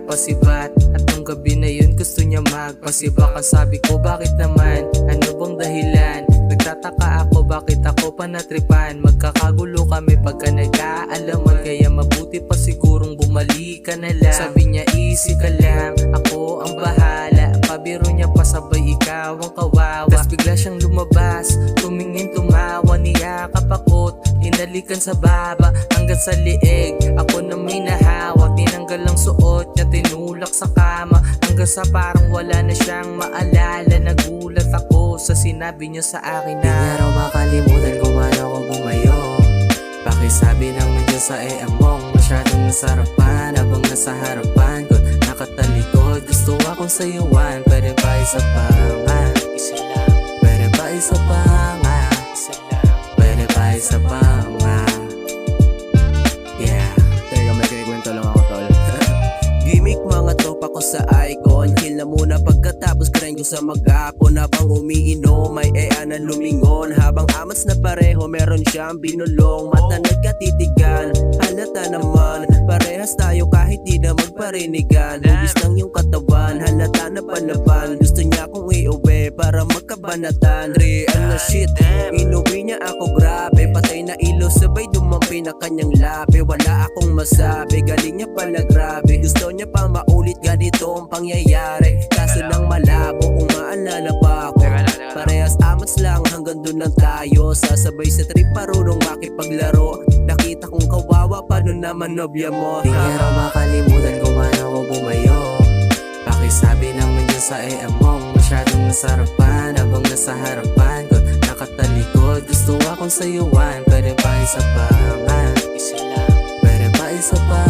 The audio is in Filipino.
nagpasibat. At nung gabi na yun gusto niya magpasibak. Ang sabi ko bakit naman, ano bang dahilan? Nagtataka ako bakit ako pa natripan. Magkakagulo kami pagka nag-aalaman, kaya mabuti pa sigurong bumalik ka na lang. Sabi niya easy ka lang, ako ang bahala. Pabiro niya pasabay ikaw ang kawawa. Tas bigla siyang lumabas, tumingin tumawa, niyakap ako't hinalikan sa baba hanggang sa liig. Ako na may nahawa, tinanggal ang suot niya, tinulak sa kama hanggang sa parang wala na siyang maalala. Nagulat ako sa sinabi niya sa akin na di raw makalimutan kung paano ako bumayo. Pakisabi ng medyo sa mong masyadong nasarapan. Habang nasa harapan ko nakatalikod, gusto akong sayuan. Pwede ba isa pa nga? Isa lang. Pwede ba isa pa nga? Isa lang. Pwede ba isa pa nga? Yeah. Teka, may kikwento lang ako, tol. Gimmick mga tropa ko sa icon. Chill na muna pagkatapos grind ko sa mag-apon. Habang umiinom may na lumingon. Habang amats na pareho meron siyang binulong. Mata nagkatitigan, halata naman parehas tayo kahit di na magparinigan. Hugis lang yung katawan, halata na palaban. Gusto niya akong iuwi para magkabanatan. Real na shit, inuwi niya ako grabe. Patay na ilo sabay dumampi na kanyang labi. Wala akong masabi, galing niya pala grabe. Gusto niya pa maulit ganito ang pangyayari. Kaso lang malabo kung maalala pa ako. Parehas amats lang hanggang dun lang tayo. Sasabay sa trip parunong makipaglaro. Nakita kong kawawa paano naman nobya mo. Di raw makalimutan kung paano ako bumayo. Pakisabi naman dyan sa mong masyadong nasarapan. Habang nasa harapan ko nakatalikod, gusto akong sayuan. Pwede ba isa pa nga? Isa lang. Pwede ba isa pa